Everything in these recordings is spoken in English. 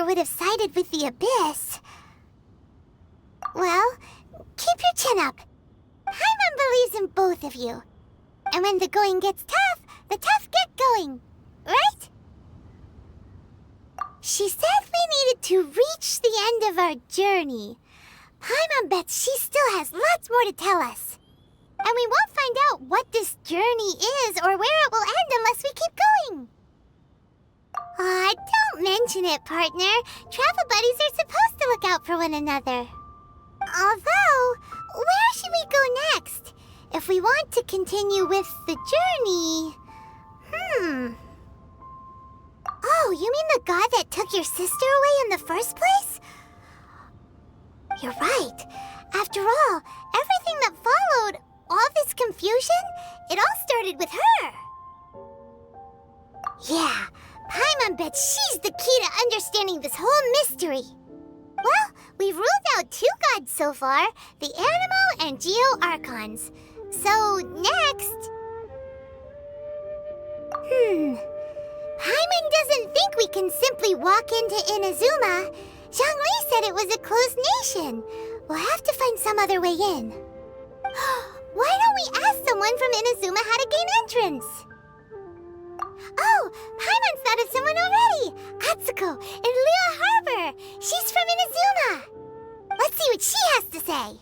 would have sided with the abyss. Well, keep your chin up. Paimon believes in both of you. And when the going gets tough, the tough get going. Right? She said we needed to reach the end of our journey. Paimon bets she still has lots more to tell us. And we won't find out what this journey is or where it will end unless we keep going. Aw, don't mention it, partner. Travel buddies are supposed to look out for one another. Although, where should we go next? If we want to continue with the journey... Oh, you mean the god that took your sister away in the first place? You're right. After all, everything that followed, all this confusion, it all started with her. Yeah, Paimon bets she's the key to understanding this whole mystery. Well, we've ruled out 2 gods so far, the Animal and Geo-Archons. So, next... Paimon doesn't think we can simply walk into Inazuma. Zhongli said it was a closed nation. We'll have to find some other way in. Why don't we ask someone from Inazuma how to gain entrance? Oh, Paimon's thought of someone already! Atsuko, in Liyue Harbor! She's from Inazuma! Let's see what she has to say!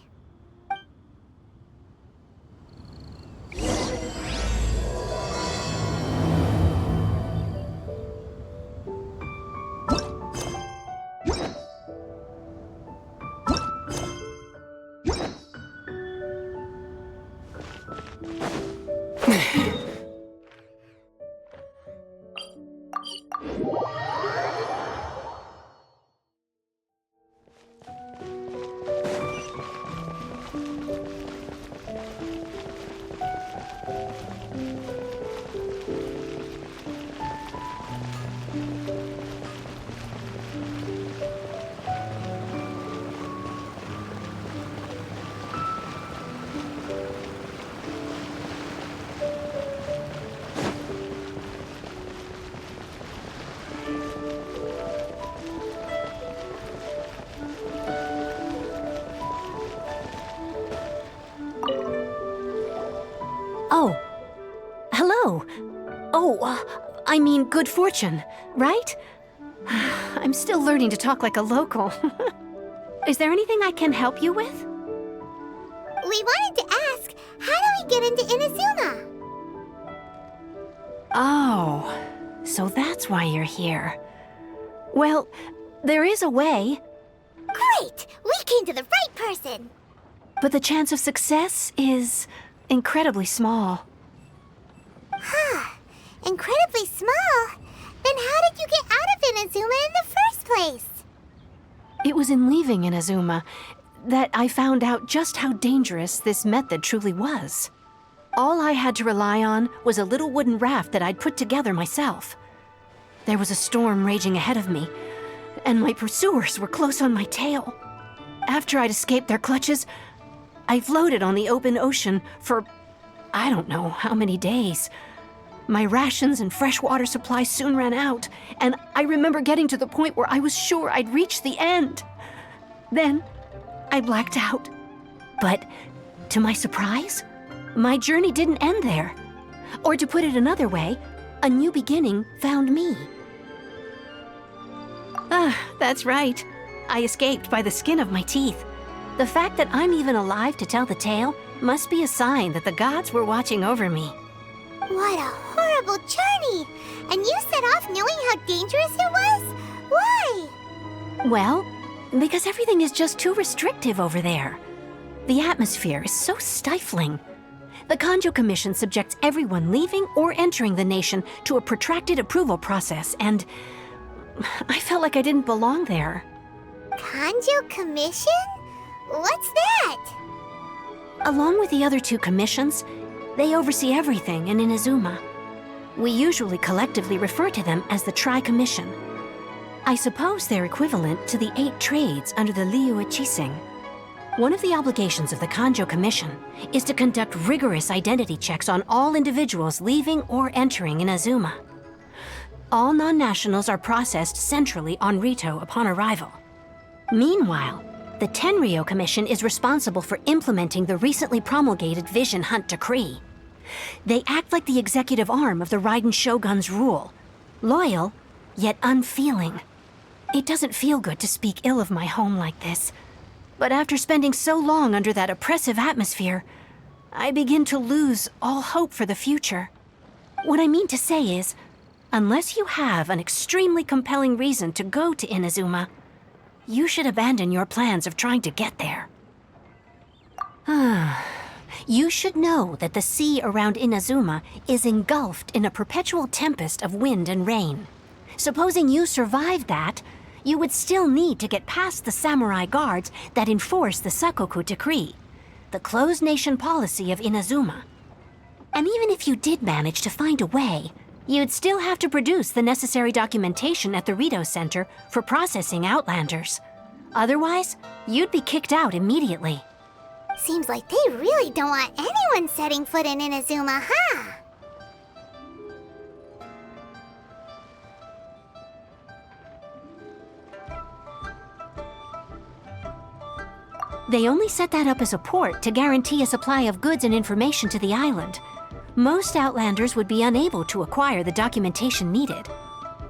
Oh. Hello. Oh, I mean good fortune, right? I'm still learning to talk like a local. Is there anything I can help you with? We wanted to ask, how do we get into Inazuma? Oh, so that's why you're here. Well, there is a way. Great! We came to the right person! But the chance of success is incredibly small. Incredibly small? Then how did you get out of Inazuma in the first place? It was in leaving Inazuma that I found out just how dangerous this method truly was. All I had to rely on was a little wooden raft that I'd put together myself. There was a storm raging ahead of me, and my pursuers were close on my tail. After I'd escaped their clutches, I floated on the open ocean for I don't know how many days. My rations and fresh water supply soon ran out, and I remember getting to the point where I was sure I'd reached the end. Then, I blacked out. But, to my surprise, my journey didn't end there. Or to put it another way, a new beginning found me. That's right. I escaped by the skin of my teeth. The fact that I'm even alive to tell the tale must be a sign that the gods were watching over me. What a horrible journey! And you set off knowing how dangerous it was? Why? Well, because everything is just too restrictive over there. The atmosphere is so stifling. The Kanjo Commission subjects everyone leaving or entering the nation to a protracted approval process, and I felt like I didn't belong there. Kanjo Commission? What's that? Along with the other 2 commissions, they oversee everything in Inazuma. We usually collectively refer to them as the Tri-Commission. I suppose they're equivalent to the 8 trades under the Liyue Chising. One of the obligations of the Kanjo Commission is to conduct rigorous identity checks on all individuals leaving or entering Inazuma. All non-nationals are processed centrally on Rito upon arrival. Meanwhile, the Tenryo Commission is responsible for implementing the recently promulgated Vision Hunt Decree. They act like the executive arm of the Raiden Shogun's rule, loyal, yet unfeeling. It doesn't feel good to speak ill of my home like this, but after spending so long under that oppressive atmosphere, I begin to lose all hope for the future. What I mean to say is, unless you have an extremely compelling reason to go to Inazuma, you should abandon your plans of trying to get there. You should know that the sea around Inazuma is engulfed in a perpetual tempest of wind and rain. Supposing you survived that, you would still need to get past the samurai guards that enforce the Sakoku Decree, the closed nation policy of Inazuma. And even if you did manage to find a way, you'd still have to produce the necessary documentation at the Rito Center for processing Outlanders. Otherwise, you'd be kicked out immediately. Seems like they really don't want anyone setting foot in Inazuma, huh? They only set that up as a port to guarantee a supply of goods and information to the island. Most Outlanders would be unable to acquire the documentation needed.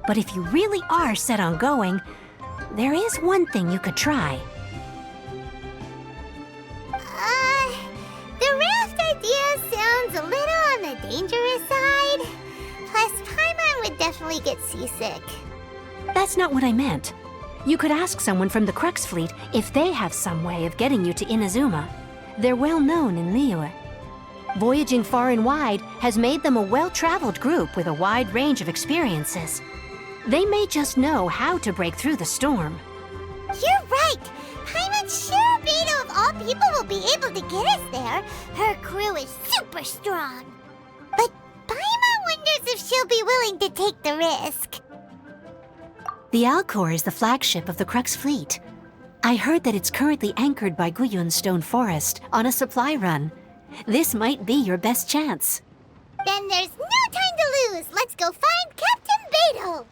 But if you really are set on going, there is one thing you could try. The raft idea sounds a little on the dangerous side. Plus, Paimon would definitely get seasick. That's not what I meant. You could ask someone from the Crux Fleet if they have some way of getting you to Inazuma. They're well known in Liyue. Voyaging far and wide has made them a well-traveled group with a wide range of experiences. They may just know how to break through the storm. You're right! Paimon's sure Beidou of all people will be able to get us there. Her crew is super strong. But Paimon wonders if she'll be willing to take the risk. The Alcor is the flagship of the Crux Fleet. I heard that it's currently anchored by Guyun Stone Forest on a supply run. This might be your best chance. Then there's no time to lose. Let's go find Captain Beidou.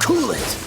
Cool it!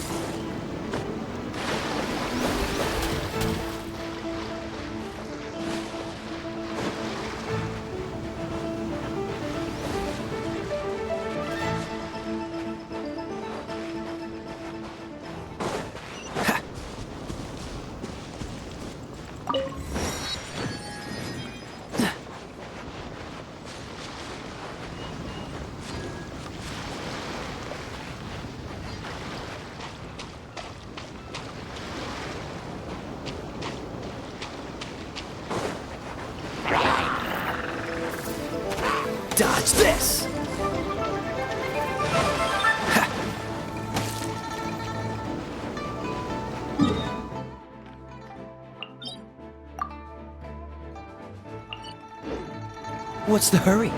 Dodge this! What's the hurry?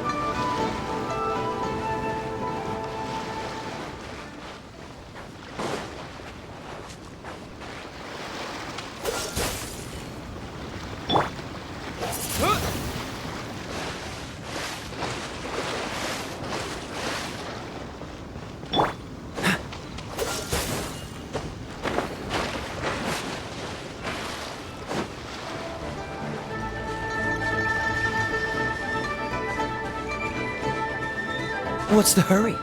What's the hurry?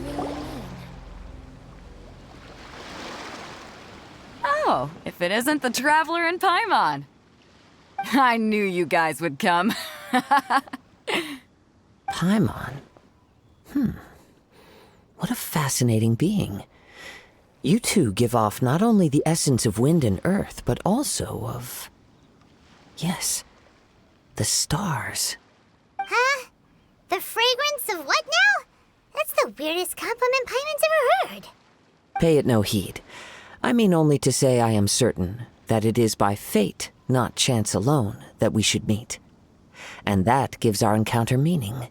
Really mean? Oh, if it isn't the Traveler in Paimon. I knew you guys would come. Paimon? What a fascinating being. You two give off not only the essence of wind and earth, but also of... yes, the stars. Huh? The fragrance of what now? That's the weirdest compliment Paimon's ever heard. Pay it no heed. I mean only to say I am certain that it is by fate, not chance alone, that we should meet. And that gives our encounter meaning.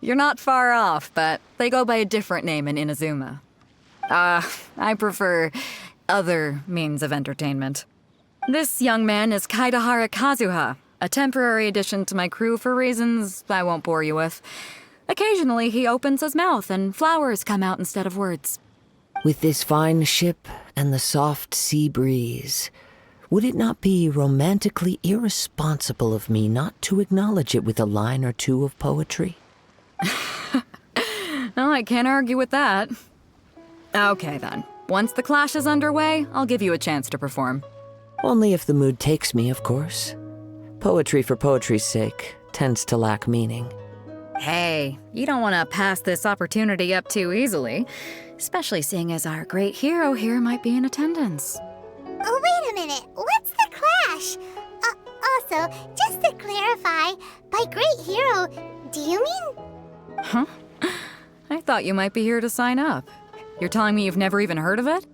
You're not far off, but they go by a different name in Inazuma. I prefer other means of entertainment. This young man is Kaidahara Kazuha, a temporary addition to my crew for reasons I won't bore you with. Occasionally, he opens his mouth and flowers come out instead of words. With this fine ship and the soft sea breeze, would it not be romantically irresponsible of me not to acknowledge it with a line or two of poetry? Oh, I can't argue with that. Okay, then. Once the clash is underway, I'll give you a chance to perform. Only if the mood takes me, of course. Poetry for poetry's sake tends to lack meaning. Hey, you don't want to pass this opportunity up too easily, especially seeing as our great hero here might be in attendance. Oh, wait a minute. What's the clash? Also, just to clarify, by great hero, do you mean... Huh? I thought you might be here to sign up. You're telling me you've never even heard of it?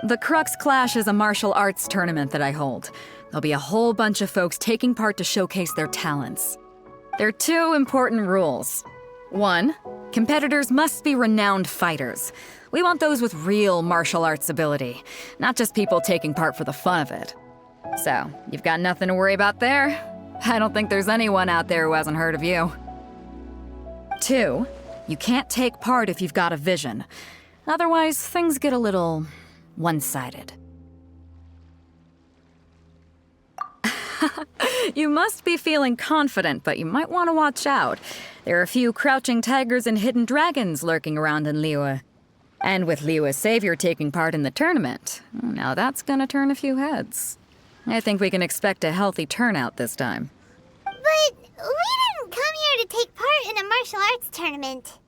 The Crux Clash is a martial arts tournament that I hold. There'll be a whole bunch of folks taking part to showcase their talents. There are two important rules. One, competitors must be renowned fighters. We want those with real martial arts ability, not just people taking part for the fun of it. So, you've got nothing to worry about there. I don't think there's anyone out there who hasn't heard of you. Two, you can't take part if you've got a vision. Otherwise, things get a little one-sided. You must be feeling confident, but you might want to watch out. There are a few crouching tigers and hidden dragons lurking around in Liyue. And with Liyue's savior taking part in the tournament, now that's gonna turn a few heads. I think we can expect a healthy turnout this time. But we didn't come here to take part in a martial arts tournament.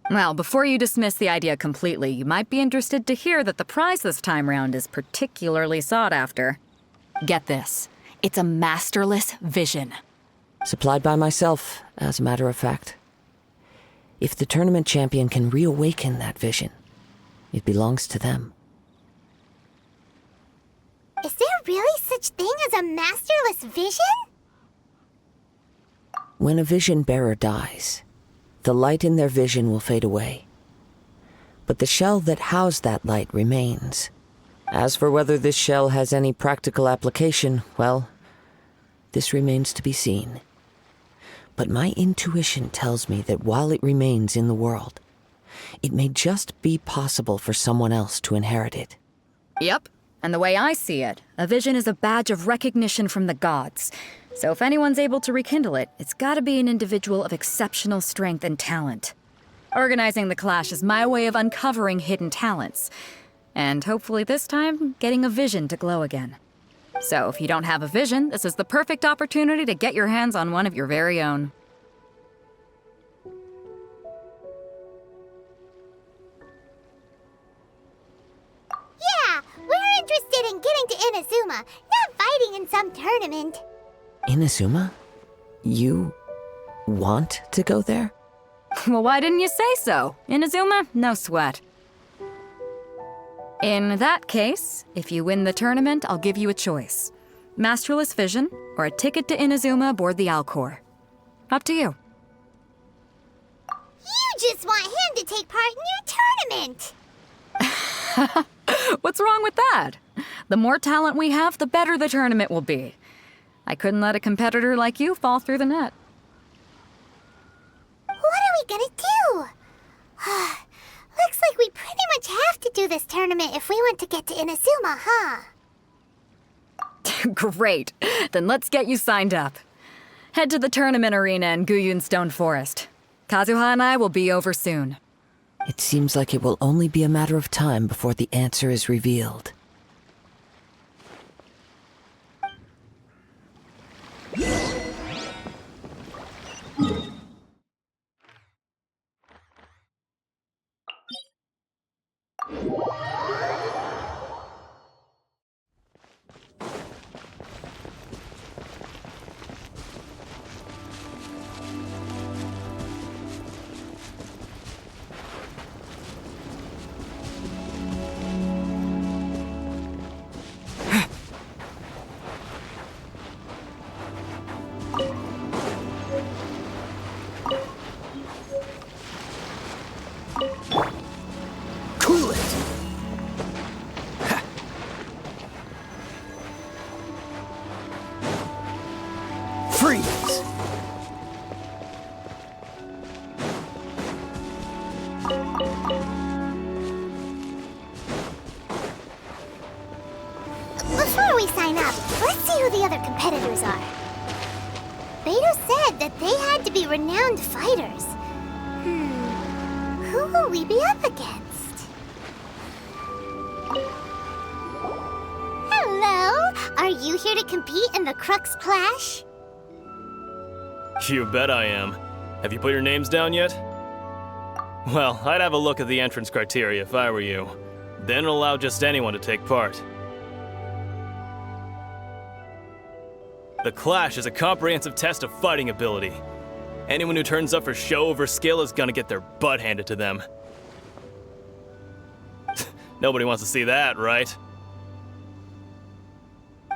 Well, before you dismiss the idea completely, you might be interested to hear that the prize this time round is particularly sought after. Get this. It's a masterless vision. Supplied by myself, as a matter of fact. If the tournament champion can reawaken that vision, it belongs to them. Is there really such thing as a masterless vision? When a vision bearer dies, the light in their vision will fade away. But the shell that housed that light remains. As for whether this shell has any practical application, well, this remains to be seen. But my intuition tells me that while it remains in the world, it may just be possible for someone else to inherit it. Yep. And the way I see it, a vision is a badge of recognition from the gods. So if anyone's able to rekindle it, it's gotta be an individual of exceptional strength and talent. Organizing the clash is my way of uncovering hidden talents. And hopefully this time, getting a vision to glow again. So if you don't have a vision, this is the perfect opportunity to get your hands on one of your very own. Yeah, we're interested in getting to Inazuma, not fighting in some tournament. Inazuma? You want to go there? Well, why didn't you say so? Inazuma? No sweat. In that case, if you win the tournament, I'll give you a choice. Masterless Vision, or a ticket to Inazuma aboard the Alcor. Up to you. You just want him to take part in your tournament. What's wrong with that? The more talent we have, the better the tournament will be. I couldn't let a competitor like you fall through the net. What are we gonna do? Looks like we pretty much have to do this tournament if we want to get to Inazuma, huh? Great. Then let's get you signed up. Head to the tournament arena in Guyun Stone Forest. Kazuha and I will be over soon. It seems like it will only be a matter of time before the answer is revealed. they sign up. Let's see who the other competitors are. Beidou said that they had to be renowned fighters. Who will we be up against? Hello? Are you here to compete in the Crux Clash? You bet I am. Have you put your names down yet? Well, I'd have a look at the entrance criteria if I were you. Then allow just anyone to take part. The Clash is a comprehensive test of fighting ability. Anyone who turns up for show over skill is gonna get their butt handed to them. Nobody wants to see that, right?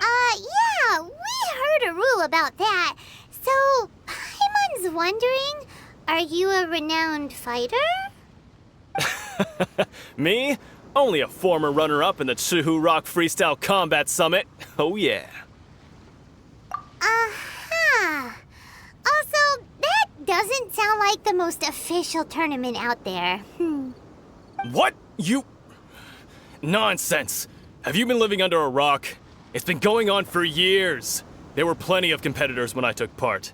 Yeah, we heard a rule about that. So, Paimon's wondering, are you a renowned fighter? Me? Only a former runner-up in the Chihu Rock Freestyle Combat Summit. Oh yeah. Also, that doesn't sound like the most official tournament out there. What? You... Nonsense. Have you been living under a rock? It's been going on for years. There were plenty of competitors when I took part.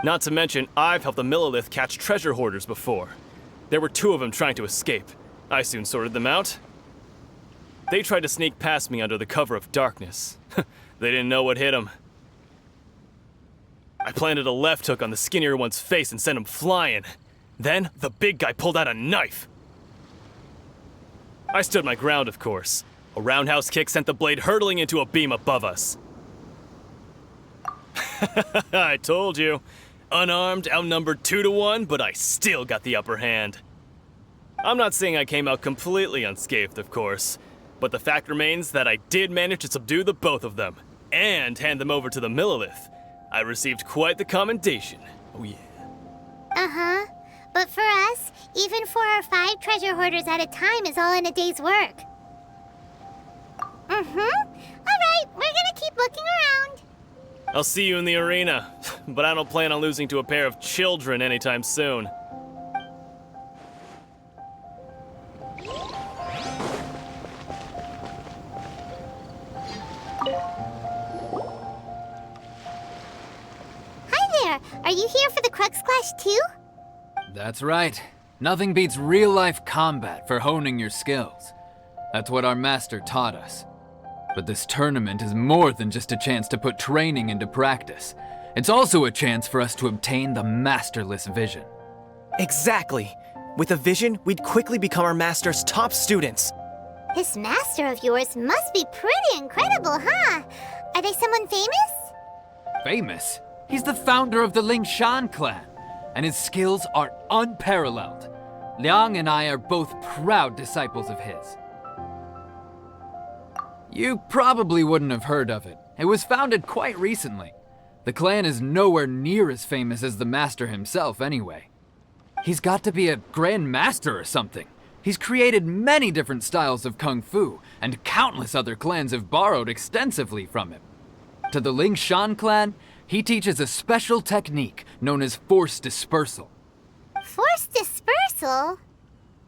Not to mention, I've helped the Millilith catch treasure hoarders before. There were 2 of them trying to escape. I soon sorted them out. They tried to sneak past me under the cover of darkness. They didn't know what hit them. I planted a left hook on the skinnier one's face and sent him flying. Then, the big guy pulled out a knife. I stood my ground, of course. A roundhouse kick sent the blade hurtling into a beam above us. I told you. Unarmed, outnumbered 2-1, but I still got the upper hand. I'm not saying I came out completely unscathed, of course, but the fact remains that I did manage to subdue the both of them, and hand them over to the Millilith. I received quite the commendation. Oh yeah. But for us, even 4 or 5 treasure hoarders at a time is all in a day's work. Alright, we're gonna keep looking around. I'll see you in the arena, but I don't plan on losing to a pair of children anytime soon. Hi there, are you here for the Crux Clash too? That's right. Nothing beats real-life combat for honing your skills. That's what our master taught us. But this tournament is more than just a chance to put training into practice. It's also a chance for us to obtain the masterless vision. Exactly. With a vision, we'd quickly become our master's top students. This master of yours must be pretty incredible, huh? Are they someone famous? Famous? He's the founder of the Lingshan clan, and his skills are unparalleled. Liang and I are both proud disciples of his. You probably wouldn't have heard of it. It was founded quite recently. The clan is nowhere near as famous as the master himself anyway. He's got to be a grand master or something. He's created many different styles of kung fu, and countless other clans have borrowed extensively from him. To the Lingshan clan, he teaches a special technique known as force dispersal. Force dispersal?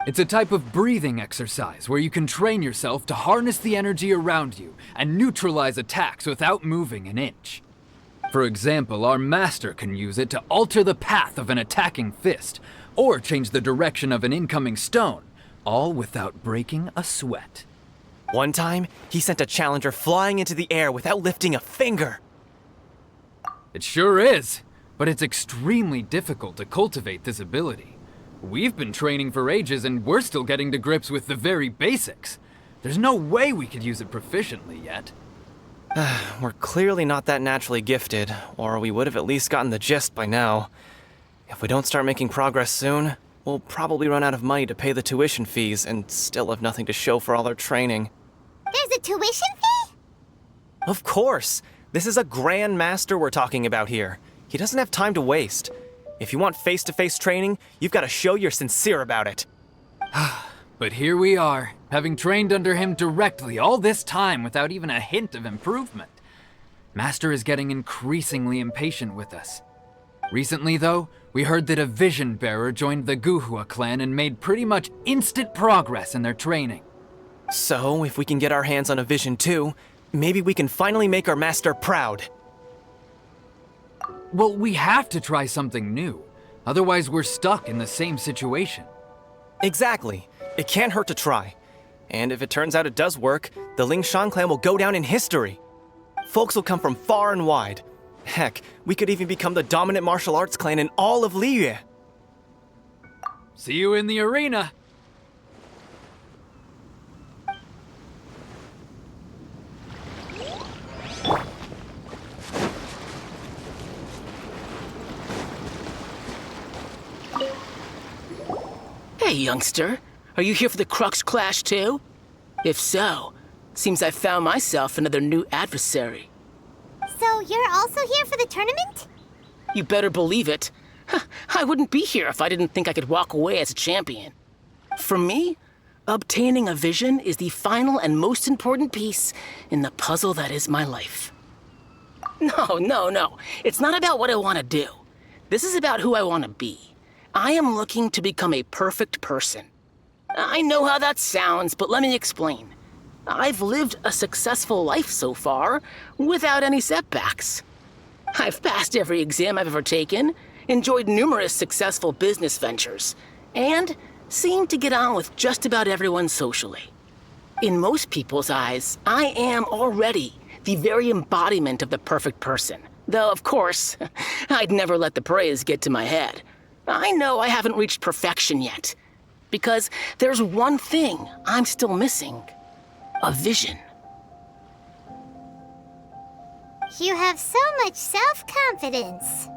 It's a type of breathing exercise where you can train yourself to harness the energy around you and neutralize attacks without moving an inch. For example, our master can use it to alter the path of an attacking fist, or change the direction of an incoming stone, all without breaking a sweat. One time, he sent a challenger flying into the air without lifting a finger. It sure is, but it's extremely difficult to cultivate this ability. We've been training for ages and we're still getting to grips with the very basics. There's no way we could use it proficiently yet. We're clearly not that naturally gifted, or we would have at least gotten the gist by now. If we don't start making progress soon, we'll probably run out of money to pay the tuition fees and still have nothing to show for all our training. There's a tuition fee? Of course! This is a grand master we're talking about here. He doesn't have time to waste. If you want face-to-face training, you've got to show you're sincere about it. But here we are, having trained under him directly all this time without even a hint of improvement. Master is getting increasingly impatient with us. Recently, though, we heard that a vision bearer joined the Guhua clan and made pretty much instant progress in their training. So, if we can get our hands on a vision too, maybe we can finally make our master proud. Well, we have to try something new. Otherwise, we're stuck in the same situation. Exactly. It can't hurt to try. And if it turns out it does work, the Lingshan clan will go down in history. Folks will come from far and wide. Heck, we could even become the dominant martial arts clan in all of Liyue. See you in the arena. Hey, youngster. Are you here for the Crux Clash too? If so, seems I found myself another new adversary. So you're also here for the tournament? You better believe it. I wouldn't be here if I didn't think I could walk away as a champion. For me, obtaining a vision is the final and most important piece in the puzzle that is my life. No. It's not about what I want to do. This is about who I want to be. I am looking to become a perfect person. I know how that sounds, but let me explain. I've lived a successful life so far, without any setbacks. I've passed every exam I've ever taken, enjoyed numerous successful business ventures, and seemed to get on with just about everyone socially. In most people's eyes, I am already the very embodiment of the perfect person. Though, of course, I'd never let the praise get to my head. I know I haven't reached perfection yet, because there's one thing I'm still missing. A vision. You have so much self-confidence.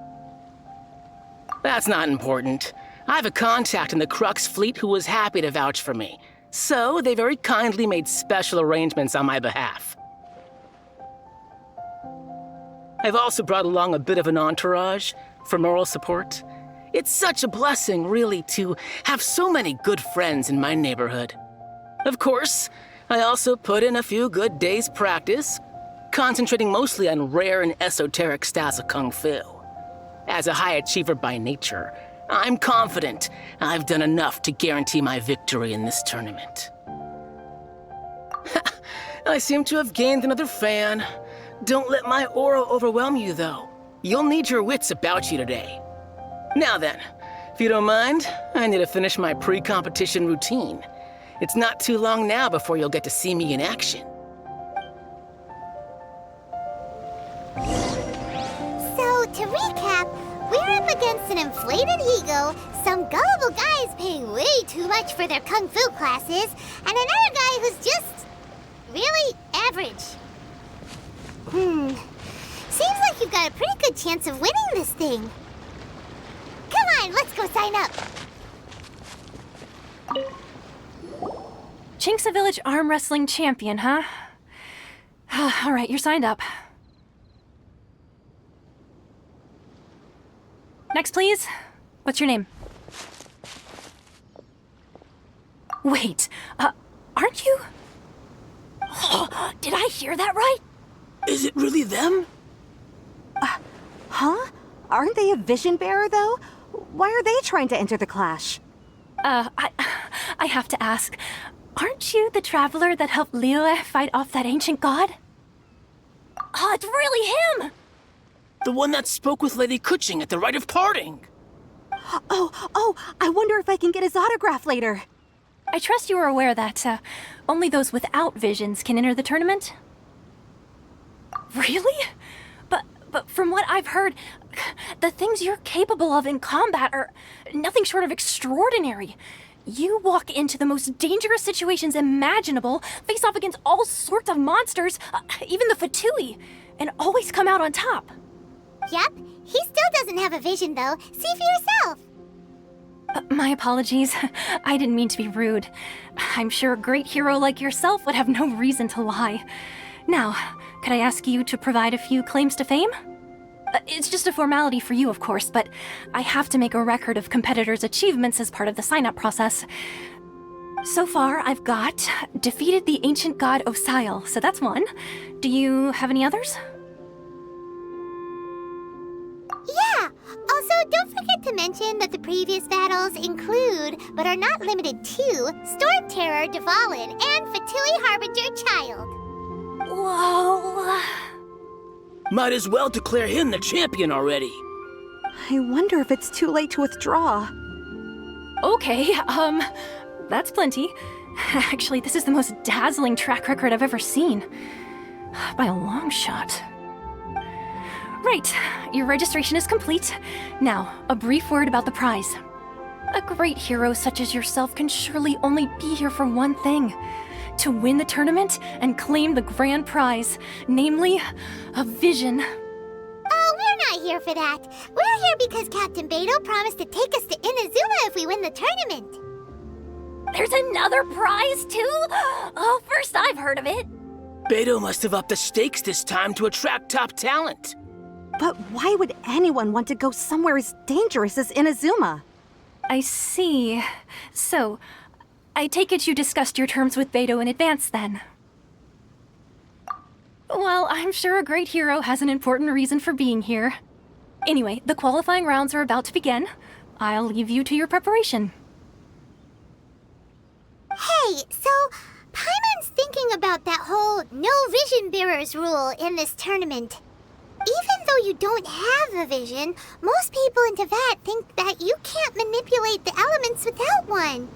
That's not important. I have a contact in the Crux fleet who was happy to vouch for me, so they very kindly made special arrangements on my behalf. I've also brought along a bit of an entourage for moral support. It's such a blessing, really, to have so many good friends in my neighborhood. Of course, I also put in a few good days' practice, concentrating mostly on rare and esoteric styles of Kung Fu. As a high achiever by nature, I'm confident I've done enough to guarantee my victory in this tournament. I seem to have gained another fan. Don't let my aura overwhelm you, though. You'll need your wits about you today. Now then, if you don't mind, I need to finish my pre-competition routine. It's not too long now before you'll get to see me in action. So, to recap, we're up against an inflated ego, some gullible guys paying way too much for their kung fu classes, and another guy who's just really average. Seems like you've got a pretty good chance of winning this thing. Come on, let's go sign up. Chinksa Village Arm Wrestling Champion, huh? All right, you're signed up. Next, please. What's your name? Wait, aren't you? Did I hear that right? Is it really them? Huh? Aren't they a vision bearer, though? Why are they trying to enter the clash? I have to ask, aren't you the traveler that helped Liyue fight off that ancient god? Oh, it's really him! The one that spoke with Lady Kuching at the rite of parting. Oh, I wonder if I can get his autograph later. I trust you are aware that only those without visions can enter the tournament? Really? But from what I've heard, the things you're capable of in combat are nothing short of extraordinary. You walk into the most dangerous situations imaginable, face off against all sorts of monsters, even the Fatui, and always come out on top. Yep, he still doesn't have a vision, though. See for yourself. My apologies. I didn't mean to be rude. I'm sure a great hero like yourself would have no reason to lie. Now, could I ask you to provide a few claims to fame? It's just a formality for you, of course, but I have to make a record of competitors' achievements as part of the sign-up process. So far, I've got defeated the ancient god Osail, so that's one. Do you have any others? Yeah! Also, don't forget to mention that the previous battles include, but are not limited to, Storm Terror Dvalin and Fatui Harbinger Child. Whoa. Might as well declare him the champion already. I wonder if it's too late to withdraw. Okay, that's plenty. Actually, this is the most dazzling track record I've ever seen. By a long shot. Right, your registration is complete. Now, a brief word about the prize. A great hero such as yourself can surely only be here for one thing. To win the tournament and claim the grand prize, namely, a vision. Oh, we're not here for that. We're here because Captain Beidou promised to take us to Inazuma if we win the tournament. There's another prize, too? Oh, first I've heard of it. Beidou must have upped the stakes this time to attract top talent. But why would anyone want to go somewhere as dangerous as Inazuma? I see. So, I take it you discussed your terms with Beidou in advance, then? Well, I'm sure a great hero has an important reason for being here. Anyway, the qualifying rounds are about to begin. I'll leave you to your preparation. Hey, so Paimon's thinking about that whole no vision bearers rule in this tournament. Even though you don't have a vision, most people in Teyvat think that you can't manipulate the elements without one.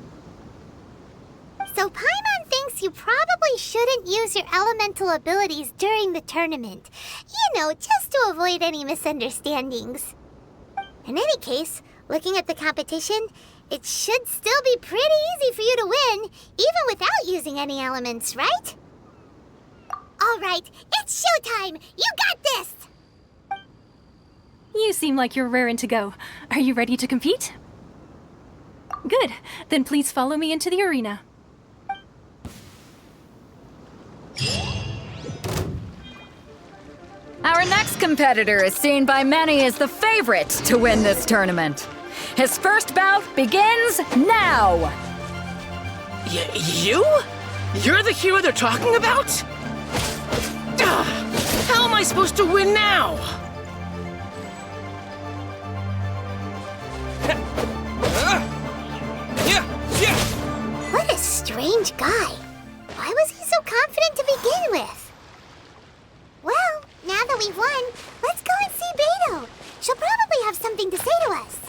So Paimon thinks you probably shouldn't use your elemental abilities during the tournament. You know, just to avoid any misunderstandings. In any case, looking at the competition, it should still be pretty easy for you to win, even without using any elements, right? All right, it's showtime! You got this! You seem like you're raring to go. Are you ready to compete? Good. Then please follow me into the arena. Our next competitor is seen by many as the favorite to win this tournament. His first bout begins now! You? You're the hero they're talking about? How am I supposed to win now? What a strange guy. Why was he so confident to begin with? Well, now that we've won, let's go and see Beidou. She'll probably have something to say to us.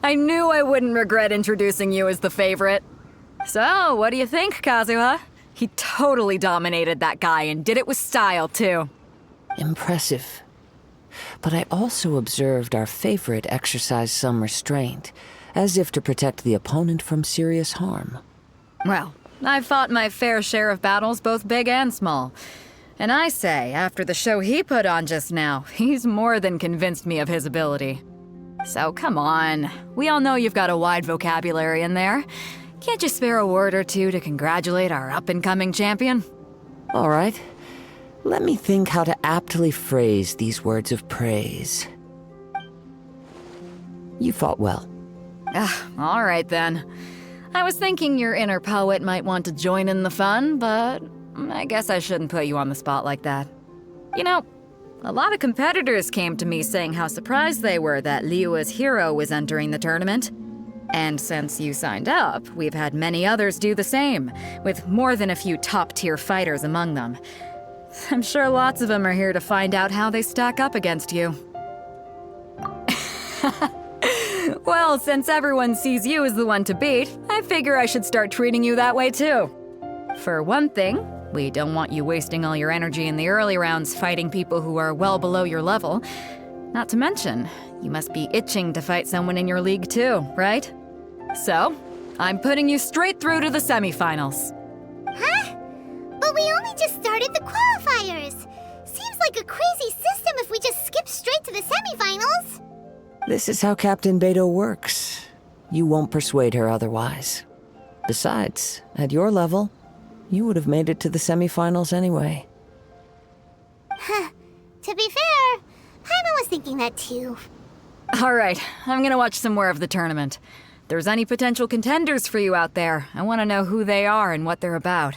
I knew I wouldn't regret introducing you as the favorite. So, what do you think, Kazuha? He totally dominated that guy and did it with style, too. Impressive. But I also observed our favorite exercise some restraint, as if to protect the opponent from serious harm. Well, I've fought my fair share of battles, both big and small. And I say, after the show he put on just now, he's more than convinced me of his ability. So come on, we all know you've got a wide vocabulary in there. Can't you spare a word or two to congratulate our up-and-coming champion? All right. Let me think how to aptly phrase these words of praise. You fought well. All right then. I was thinking your inner poet might want to join in the fun, but I guess I shouldn't put you on the spot like that. You know, a lot of competitors came to me saying how surprised they were that Liyue's hero was entering the tournament. And since you signed up, we've had many others do the same, with more than a few top-tier fighters among them. I'm sure lots of them are here to find out how they stack up against you. Well, since everyone sees you as the one to beat, I figure I should start treating you that way too. For one thing, we don't want you wasting all your energy in the early rounds fighting people who are well below your level. Not to mention, you must be itching to fight someone in your league too, right? So, I'm putting you straight through to the semifinals. Huh? But we only just started the qualifiers. Seems like a crazy system if we just skip straight to the semifinals. This is how Captain Beidou works. You won't persuade her otherwise. Besides, at your level, you would have made it to the semifinals anyway. Huh. To be fair, Paimon was thinking that too. All right, I'm gonna watch some more of the tournament. If there's any potential contenders for you out there, I want to know who they are and what they're about.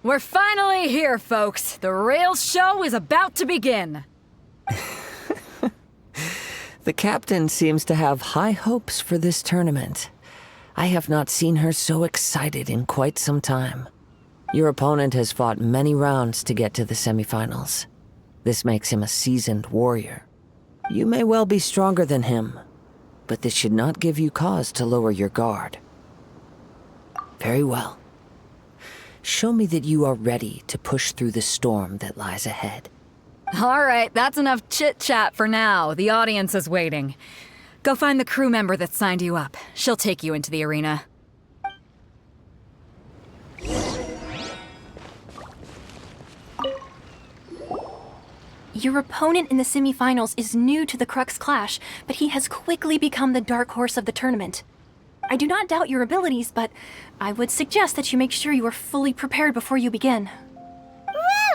We're finally here, folks. The rails show is about to begin. The captain seems to have high hopes for this tournament. I have not seen her so excited in quite some time. Your opponent has fought many rounds to get to the semifinals. This makes him a seasoned warrior. You may well be stronger than him, but this should not give you cause to lower your guard. Very well. Show me that you are ready to push through the storm that lies ahead. All right, that's enough chit-chat for now. The audience is waiting. Go find the crew member that signed you up. She'll take you into the arena. Your opponent in the semifinals is new to the Crux Clash, but he has quickly become the dark horse of the tournament. I do not doubt your abilities, but I would suggest that you make sure you are fully prepared before you begin.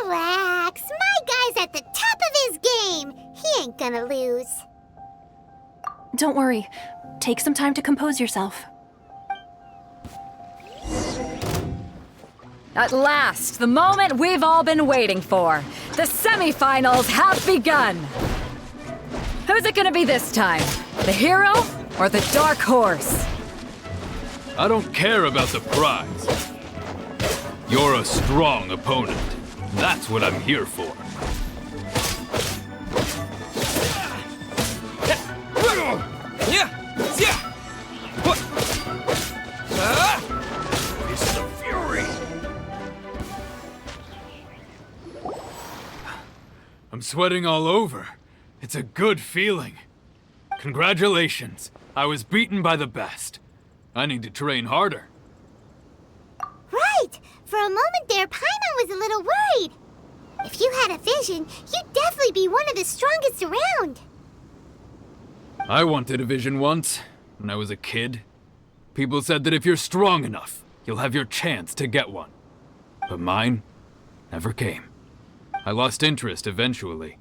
Relax. My guy's at the top of his game. He ain't gonna lose. Don't worry. Take some time to compose yourself. At last, the moment we've all been waiting for. The semifinals have begun. Who's it gonna be this time? The hero or the dark horse? I don't care about the prize. You're a strong opponent. That's what I'm here for. This is a fury. I'm sweating all over. It's a good feeling. Congratulations. I was beaten by the best. I need to train harder. Right. For a moment there, Paimon was a little worried. If you had a vision, you'd definitely be one of the strongest around. I wanted a vision once, when I was a kid. People said that if you're strong enough, you'll have your chance to get one. But mine never came. I lost interest eventually.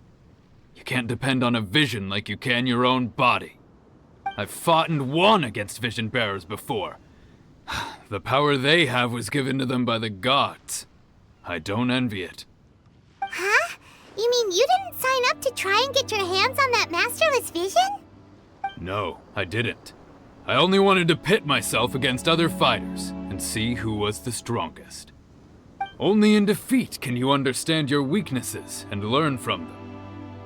You can't depend on a vision like you can your own body. I've fought and won against vision bearers before. The power they have was given to them by the gods. I don't envy it. Huh? You mean you didn't sign up to try and get your hands on that masterless vision? No, I didn't. I only wanted to pit myself against other fighters and see who was the strongest. Only in defeat can you understand your weaknesses and learn from them.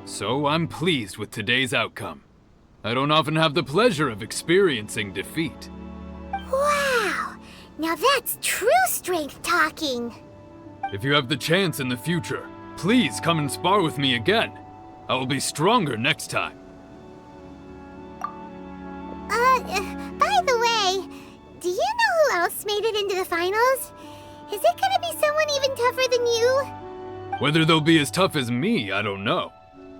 So I'm pleased with today's outcome. I don't often have the pleasure of experiencing defeat. Wow! Now that's true strength talking. If you have the chance in the future, please come and spar with me again. I will be stronger next time. By the way, do you know who else made it into the finals? Is it gonna be someone even tougher than you? Whether they'll be as tough as me, I don't know.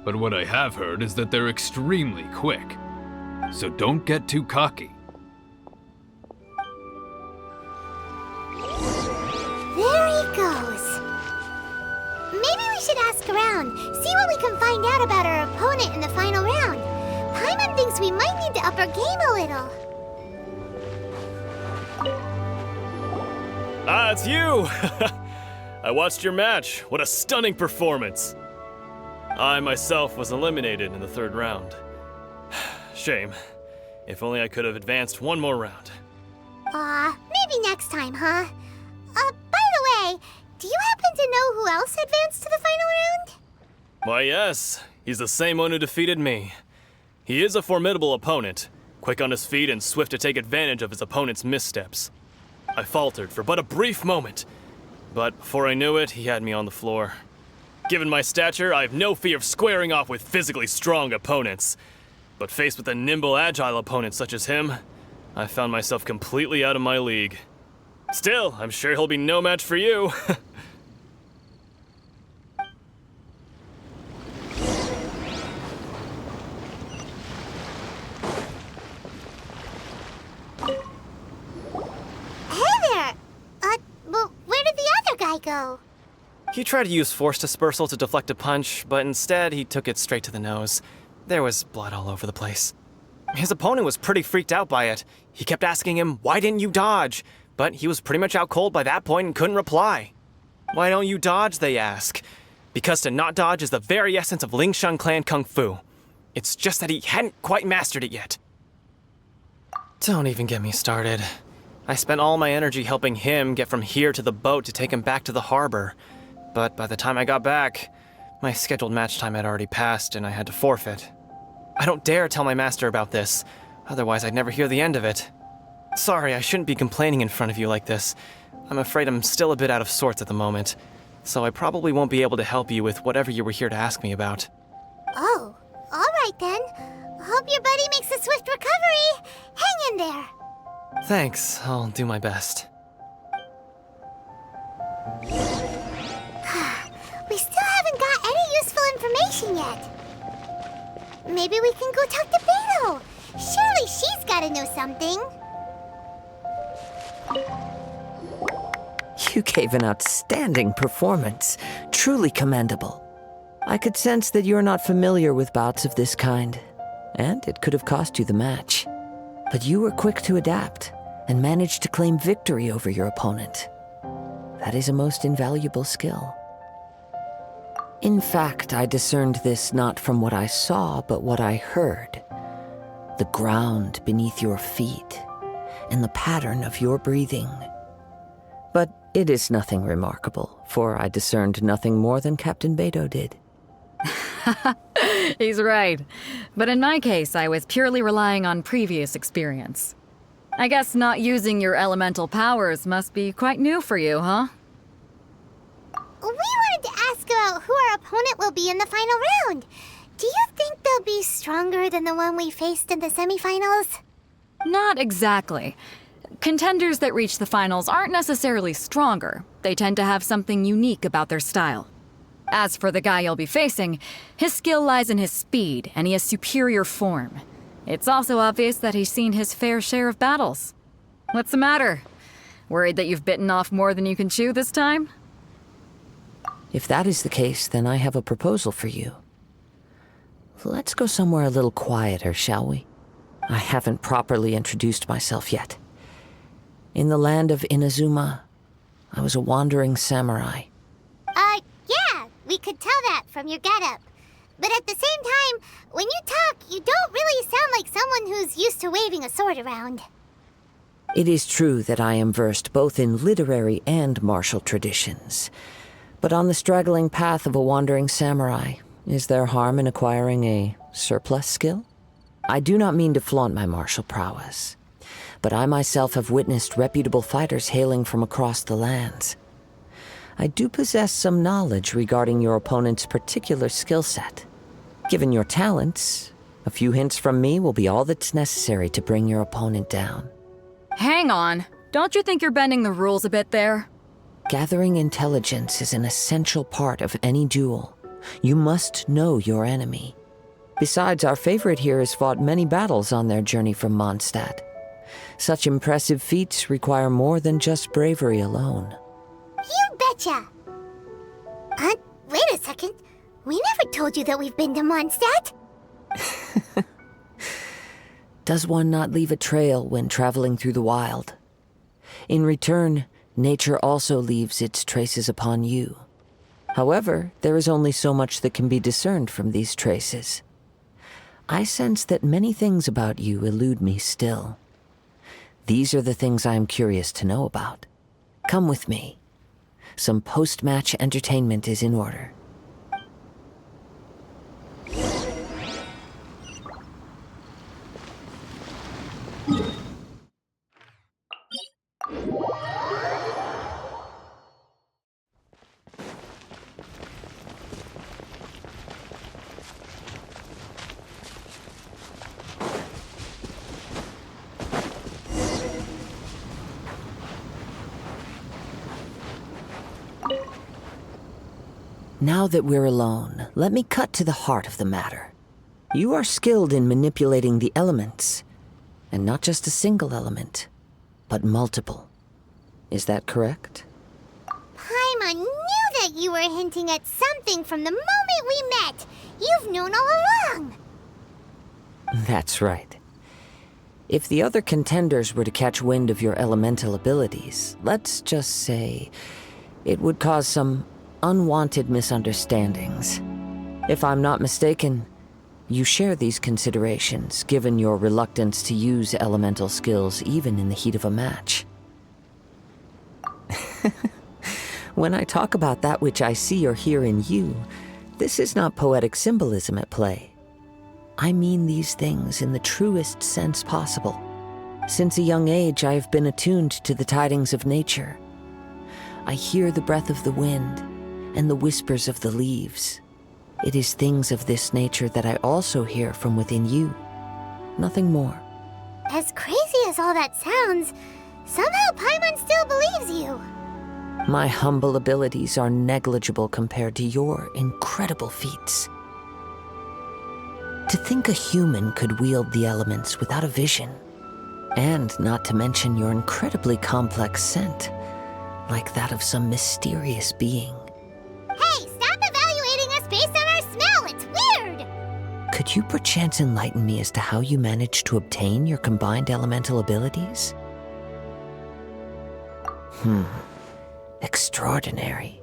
But what I have heard is that they're extremely quick. So don't get too cocky. There he goes. Maybe we should ask around, see what we can find out about our opponent in the final round. Paimon thinks we might need to up our game a little. Ah, it's you! I watched your match. What a stunning performance. I myself was eliminated in the third round. Shame. If only I could have advanced one more round. Maybe next time, huh? By the way, do you happen to know who else advanced to the final round? Why, yes. He's the same one who defeated me. He is a formidable opponent, quick on his feet and swift to take advantage of his opponent's missteps. I faltered for but a brief moment, but before I knew it, he had me on the floor. Given my stature, I have no fear of squaring off with physically strong opponents. But faced with a nimble, agile opponent such as him, I found myself completely out of my league. Still, I'm sure he'll be no match for you. Well, where did the other guy go? He tried to use force dispersal to deflect a punch, but instead he took it straight to the nose. There was blood all over the place. His opponent was pretty freaked out by it. He kept asking him, "Why didn't you dodge?" But he was pretty much out cold by that point and couldn't reply. Why don't you dodge, they ask. Because to not dodge is the very essence of Lingshan clan kung fu. It's just that he hadn't quite mastered it yet. Don't even get me started. I spent all my energy helping him get from here to the boat to take him back to the harbor. But by the time I got back, my scheduled match time had already passed and I had to forfeit. I don't dare tell my master about this, otherwise I'd never hear the end of it. Sorry, I shouldn't be complaining in front of you like this. I'm afraid I'm still a bit out of sorts at the moment, so I probably won't be able to help you with whatever you were here to ask me about. Oh, all right then. Hope your buddy makes a swift recovery. Hang in there. Thanks, I'll do my best. We still haven't got any useful information yet. Maybe we can go talk to Beidou. Surely she's gotta know something. You gave an outstanding performance. Truly commendable. I could sense that you're not familiar with bouts of this kind, and it could have cost you the match. But you were quick to adapt and managed to claim victory over your opponent. That is a most invaluable skill. In fact, I discerned this not from what I saw, but what I heard. The ground beneath your feet and the pattern of your breathing. But it is nothing remarkable, for I discerned nothing more than Captain Beidou did. He's right. But in my case, I was purely relying on previous experience. I guess not using your elemental powers must be quite new for you, huh? We wanted to ask about who our opponent will be in the final round. Do you think they'll be stronger than the one we faced in the semifinals? Not exactly. Contenders that reach the finals aren't necessarily stronger. They tend to have something unique about their style. As for the guy you'll be facing, his skill lies in his speed, and he has superior form. It's also obvious that he's seen his fair share of battles. What's the matter? Worried that you've bitten off more than you can chew this time? If that is the case, then I have a proposal for you. Let's go somewhere a little quieter, shall we? I haven't properly introduced myself yet. In the land of Inazuma, I was a wandering samurai. Yeah, we could tell that from your getup. But at the same time, when you talk, you don't really sound like someone who's used to waving a sword around. It is true that I am versed both in literary and martial traditions. But on the straggling path of a wandering samurai, is there harm in acquiring a surplus skill? I do not mean to flaunt my martial prowess, but I myself have witnessed reputable fighters hailing from across the lands. I do possess some knowledge regarding your opponent's particular skill set. Given your talents, a few hints from me will be all that's necessary to bring your opponent down. Hang on. Don't you think you're bending the rules a bit there? Gathering intelligence is an essential part of any duel. You must know your enemy. Besides, our favorite here has fought many battles on their journey from Mondstadt. Such impressive feats require more than just bravery alone. You betcha! Wait a second. We never told you that we've been to Mondstadt. Does one not leave a trail when traveling through the wild? In return, nature also leaves its traces upon you. However, there is only so much that can be discerned from these traces. I sense that many things about you elude me still. These are the things I am curious to know about. Come with me. Some post-match entertainment is in order. Now that we're alone, let me cut to the heart of the matter. You are skilled in manipulating the elements, and not just a single element, but multiple. Is that correct? Paimon knew that you were hinting at something from the moment we met. You've known all along. That's right. If the other contenders were to catch wind of your elemental abilities, let's just say, It would cause some unwanted misunderstandings. If I'm not mistaken, you share these considerations given your reluctance to use elemental skills even in the heat of a match. When I talk about that which I see or hear in you, this is not poetic symbolism at play. I mean these things in the truest sense possible. Since a young age, I have been attuned to the tidings of nature. I hear the breath of the wind and the whispers of the leaves. It is things of this nature that I also hear from within you. Nothing more. As crazy as all that sounds, somehow Paimon still believes you. My humble abilities are negligible compared to your incredible feats. To think a human could wield the elements without a vision, and not to mention your incredibly complex scent, like that of some mysterious being. Hey, stop evaluating us based on our smell! It's weird! Could you perchance enlighten me as to how you managed to obtain your combined elemental abilities? Extraordinary.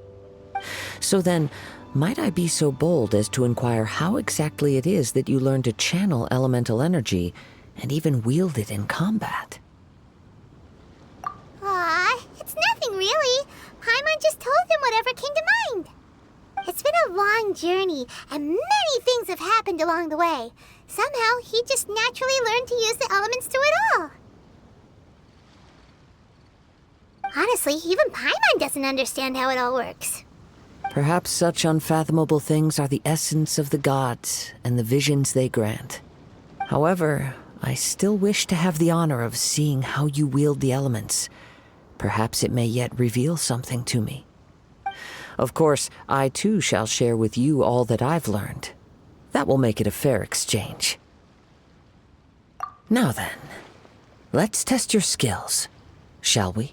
So then, might I be so bold as to inquire how exactly it is that you learned to channel elemental energy and even wield it in combat? Aw, it's nothing really. Paimon just told him whatever came to mind. It's been a long journey, and many things have happened along the way. Somehow, he just naturally learned to use the elements through it all. Honestly, even Paimon doesn't understand how it all works. Perhaps such unfathomable things are the essence of the gods and the visions they grant. However, I still wish to have the honor of seeing how you wield the elements. Perhaps it may yet reveal something to me. Of course, I too shall share with you all that I've learned. That will make it a fair exchange. Now then, let's test your skills, shall we?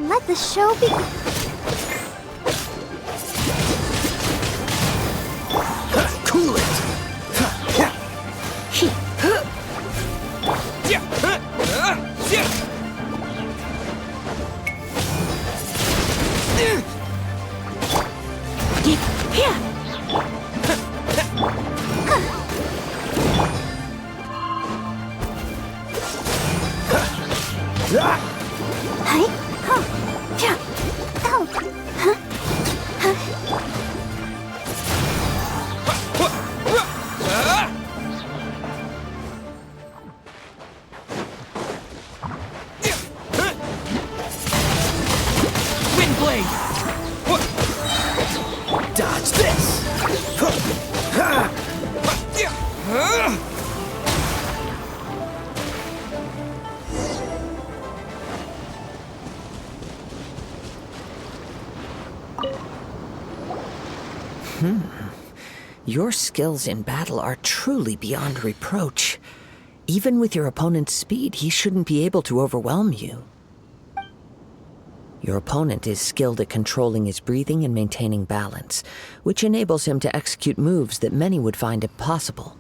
Let the show begin. Cool it! Dodge this! Your skills in battle are truly beyond reproach. Even with your opponent's speed, he shouldn't be able to overwhelm you. Your opponent is skilled at controlling his breathing and maintaining balance, which enables him to execute moves that many would find impossible.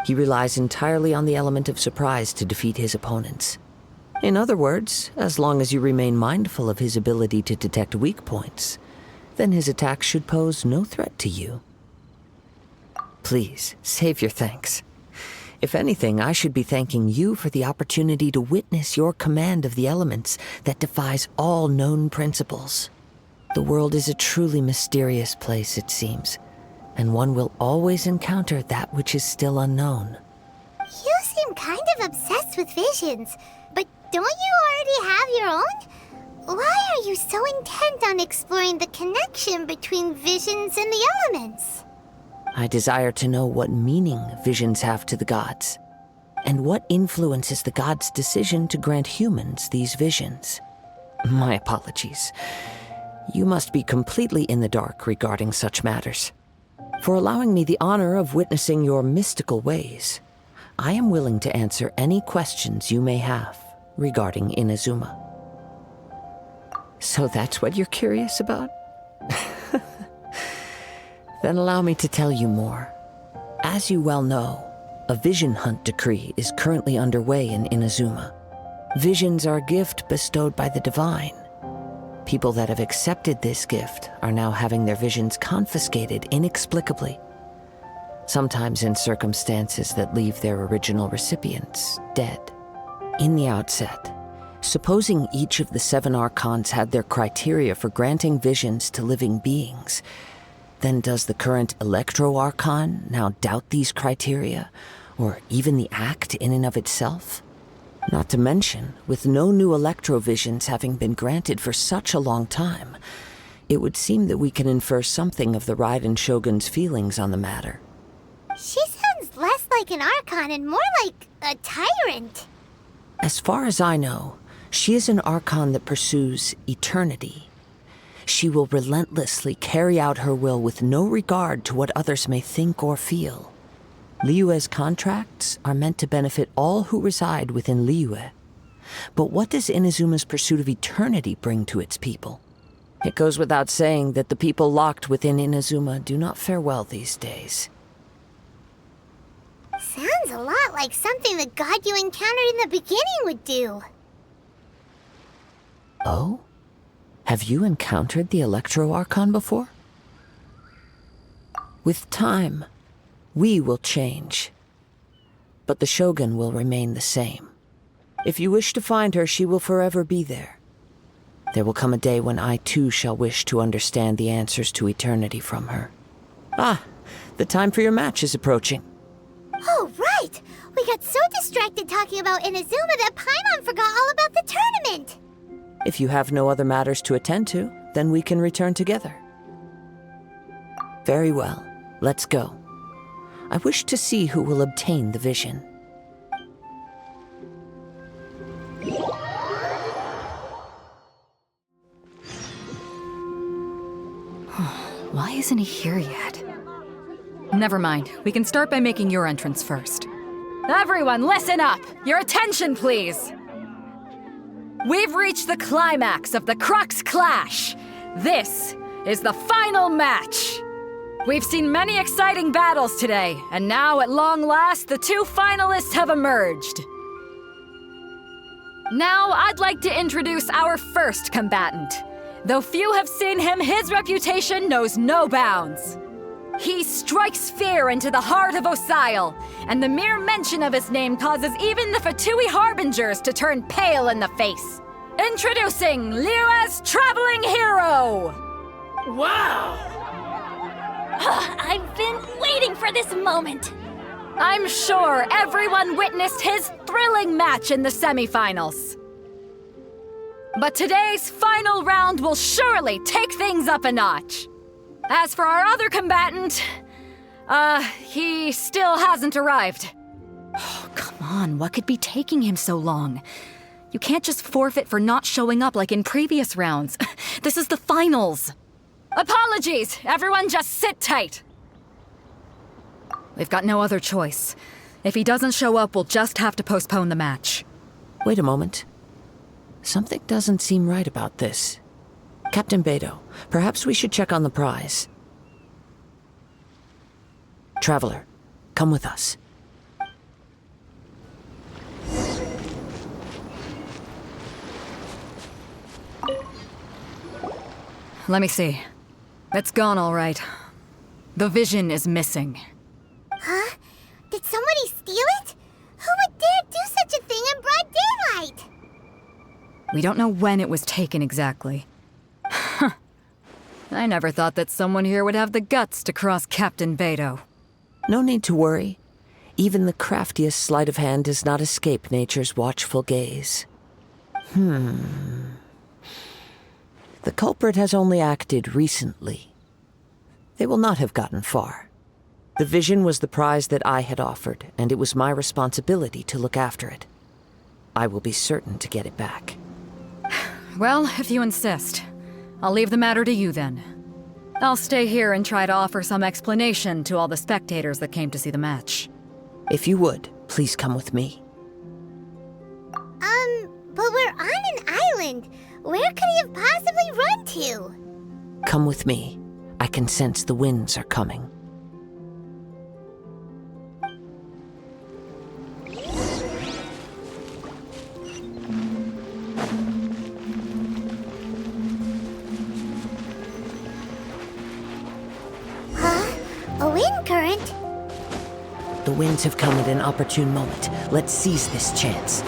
He relies entirely on the element of surprise to defeat his opponents. In other words, as long as you remain mindful of his ability to detect weak points, then his attacks should pose no threat to you. Please, save your thanks. If anything, I should be thanking you for the opportunity to witness your command of the elements that defies all known principles. The world is a truly mysterious place, it seems, and one will always encounter that which is still unknown. You seem kind of obsessed with visions, but don't you already have your own? Why are you so intent on exploring the connection between visions and the elements? I desire to know what meaning visions have to the gods, and what influences the gods' decision to grant humans these visions. My apologies. You must be completely in the dark regarding such matters. For allowing me the honor of witnessing your mystical ways, I am willing to answer any questions you may have regarding Inazuma. So that's what you're curious about? Then allow me to tell you more. As you well know, a vision hunt decree is currently underway in Inazuma. Visions are a gift bestowed by the divine. People that have accepted this gift are now having their visions confiscated inexplicably, sometimes in circumstances that leave their original recipients dead. In the outset, supposing each of the 7 archons had their criteria for granting visions to living beings, then does the current Electro Archon now doubt these criteria, or even the act in and of itself? Not to mention, with no new Electro visions having been granted for such a long time, it would seem that we can infer something of the Raiden Shogun's feelings on the matter. She sounds less like an Archon and more like a tyrant. As far as I know, she is an Archon that pursues eternity. She will relentlessly carry out her will with no regard to what others may think or feel. Liyue's contracts are meant to benefit all who reside within Liyue. But what does Inazuma's pursuit of eternity bring to its people? It goes without saying that the people locked within Inazuma do not fare well these days. Sounds a lot like something the god you encountered in the beginning would do. Oh? Have you encountered the Electro Archon before? With time, we will change. But the Shogun will remain the same. If you wish to find her, she will forever be there. There will come a day when I too shall wish to understand the answers to eternity from her. Ah, the time for your match is approaching. Oh, right! We got so distracted talking about Inazuma that Paimon forgot all about the tournament! If you have no other matters to attend to, then we can return together. Very well, let's go. I wish to see who will obtain the vision. Why isn't he here yet? Never mind. We can start by making your entrance first. Everyone, listen up! Your attention, please! We've reached the climax of the Crux Clash. This is the final match. We've seen many exciting battles today, and now at long last, the 2 finalists have emerged. Now, I'd like to introduce our first combatant. Though few have seen him, his reputation knows no bounds. He strikes fear into the heart of Osile, and the mere mention of his name causes even the Fatui Harbingers to turn pale in the face. Introducing Liyue's traveling hero! Wow! I've been waiting for this moment! I'm sure everyone witnessed his thrilling match in the semifinals. But today's final round will surely take things up a notch. As for our other combatant, he still hasn't arrived. Oh, come on, what could be taking him so long? You can't just forfeit for not showing up like in previous rounds. This is the finals. Apologies, everyone just sit tight. We've got no other choice. If he doesn't show up, we'll just have to postpone the match. Wait a moment. Something doesn't seem right about this. Captain Beidou, perhaps we should check on the prize. Traveler, come with us. Let me see. It's gone all right. The vision is missing. Huh? Did somebody steal it? Who would dare do such a thing in broad daylight? We don't know when it was taken exactly. I never thought that someone here would have the guts to cross Captain Beidou. No need to worry. Even the craftiest sleight of hand does not escape nature's watchful gaze. The culprit has only acted recently. They will not have gotten far. The vision was the prize that I had offered, and it was my responsibility to look after it. I will be certain to get it back. Well, if you insist. I'll leave the matter to you then. I'll stay here and try to offer some explanation to all the spectators that came to see the match. If you would, please come with me. But we're on an island. Where could he have possibly run to? Come with me. I can sense the winds are coming. A wind current? The winds have come at an opportune moment. Let's seize this chance.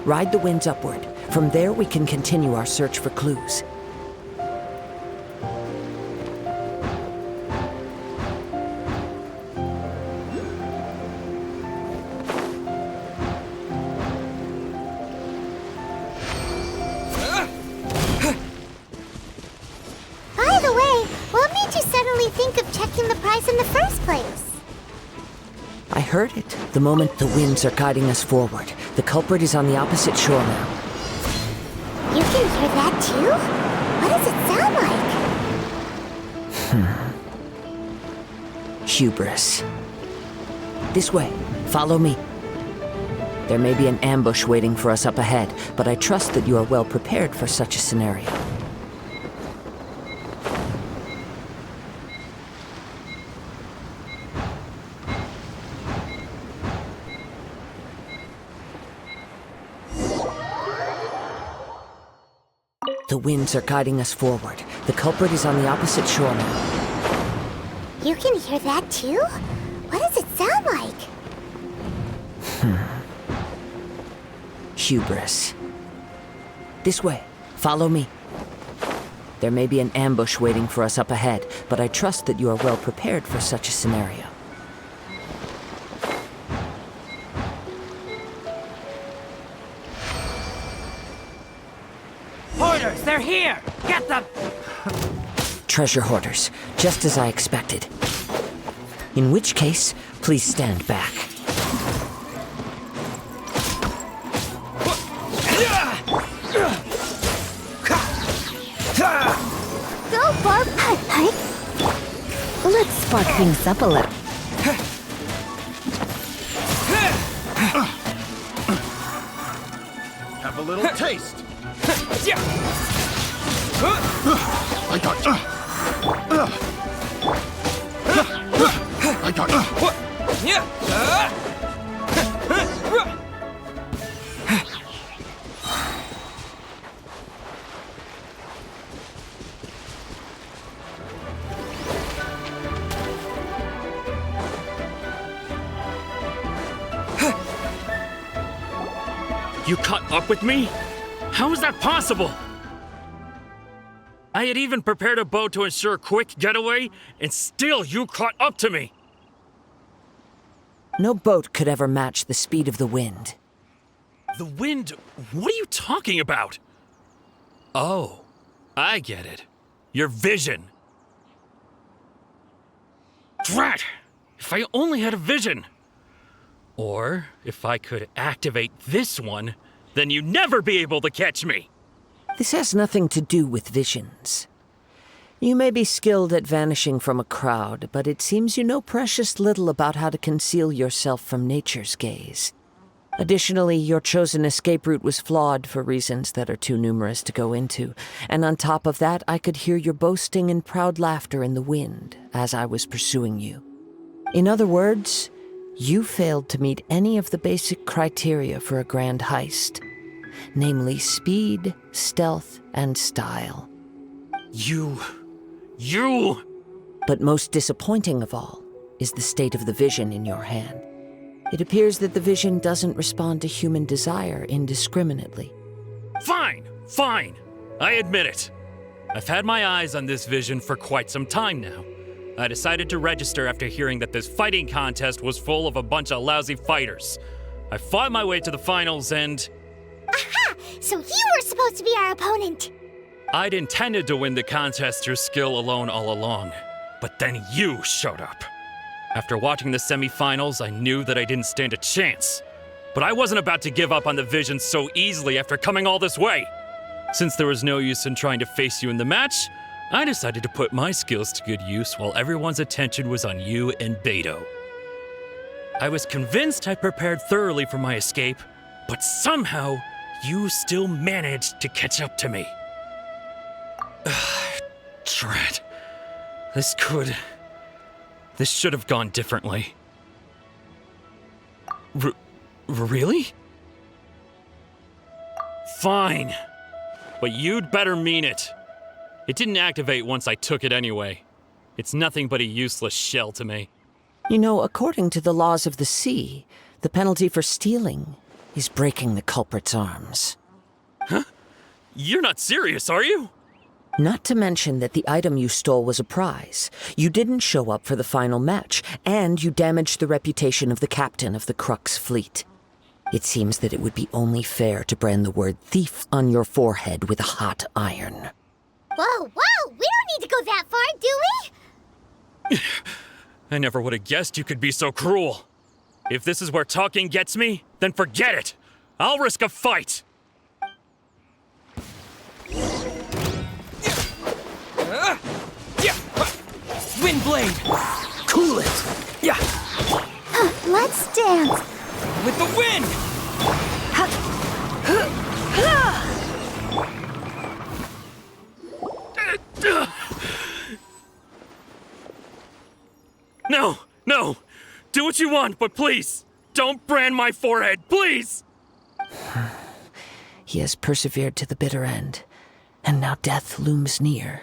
Ride the winds upward. From there, we can continue our search for clues. By the way, what made you suddenly think of checking the price in the first place? I heard it. The moment the winds are guiding us forward. The culprit is on the opposite shore now. You can hear that too? What does it sound like? Hubris. This way. Follow me. There may be an ambush waiting for us up ahead, but I trust that you are well prepared for such a scenario. The winds are guiding us forward. The culprit is on the opposite shore now. You can hear that too? What does it sound like? Hubris. This way. Follow me. There may be an ambush waiting for us up ahead, but I trust that you are well prepared for such a scenario. Hoarders, they're here! Get them! Treasure hoarders, just as I expected. In which case, please stand back. Go, Barb! Hi. Let's spark things up a little. Have a little taste. I got you. I got you. You caught up with me? How is that possible? I had even prepared a boat to ensure a quick getaway, and still you caught up to me. No boat could ever match the speed of the wind. The wind? What are you talking about? Oh, I get it. Your vision. Drat! If I only had a vision. Or if I could activate this one, then you'd never be able to catch me. This has nothing to do with visions. You may be skilled at vanishing from a crowd, but it seems you know precious little about how to conceal yourself from nature's gaze. Additionally, your chosen escape route was flawed for reasons that are too numerous to go into, and on top of that, I could hear your boasting and proud laughter in the wind as I was pursuing you. In other words, you failed to meet any of the basic criteria for a grand heist, namely speed, stealth, and style. You... But most disappointing of all is the state of the vision in your hand. It appears that the vision doesn't respond to human desire indiscriminately. Fine. I admit it. I've had my eyes on this vision for quite some time now. I decided to register after hearing that this fighting contest was full of a bunch of lousy fighters. I fought my way to the finals and... Aha! So you were supposed to be our opponent! I'd intended to win the contest through skill alone all along, but then you showed up. After watching the semifinals, I knew that I didn't stand a chance. But I wasn't about to give up on the vision so easily after coming all this way. Since there was no use in trying to face you in the match, I decided to put my skills to good use while everyone's attention was on you and Beidou. I was convinced I prepared thoroughly for my escape, but somehow you still managed to catch up to me. Drat. This should have gone differently. Really? Fine. But you'd better mean it. It didn't activate once I took it anyway. It's nothing but a useless shell to me. You know, according to the laws of the sea, the penalty for stealing is breaking the culprit's arms. Huh? You're not serious, are you? Not to mention that the item you stole was a prize. You didn't show up for the final match, and you damaged the reputation of the captain of the Crux fleet. It seems that it would be only fair to brand the word thief on your forehead with a hot iron. Whoa, whoa! We don't need to go that far, do we? I never would have guessed you could be so cruel. If this is where talking gets me, then forget it. I'll risk a fight. Windblade! Cool it! Yeah! Let's dance! With the wind! No, no. Do what you want, but please, don't brand my forehead, please! He has persevered to the bitter end, and now death looms near.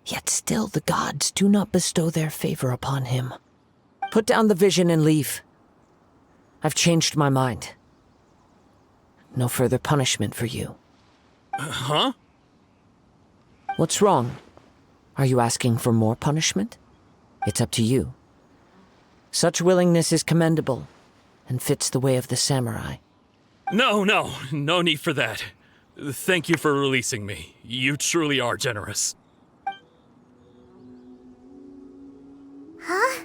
Yet still the gods do not bestow their favor upon him. Put down the vision and leave. I've changed my mind. No further punishment for you. Huh? What's wrong? Are you asking for more punishment? It's up to you. Such willingness is commendable and fits the way of the samurai. No need for that. Thank you for releasing me. You truly are generous. Huh?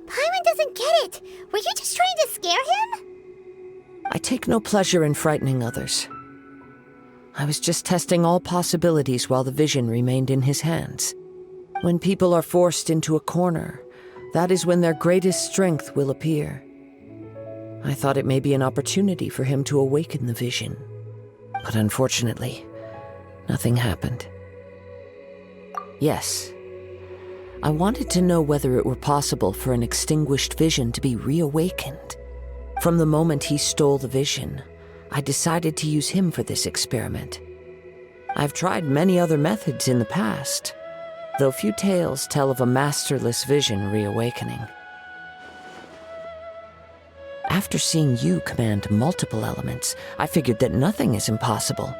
Paimon doesn't get it. Were you just trying to scare him? I take no pleasure in frightening others. I was just testing all possibilities while the vision remained in his hands. When people are forced into a corner, that is when their greatest strength will appear. I thought it may be an opportunity for him to awaken the vision. But unfortunately, nothing happened. Yes, I wanted to know whether it were possible for an extinguished vision to be reawakened. From the moment he stole the vision, I decided to use him for this experiment. I've tried many other methods in the past, though few tales tell of a masterless vision reawakening. After seeing you command multiple elements, I figured that nothing is impossible.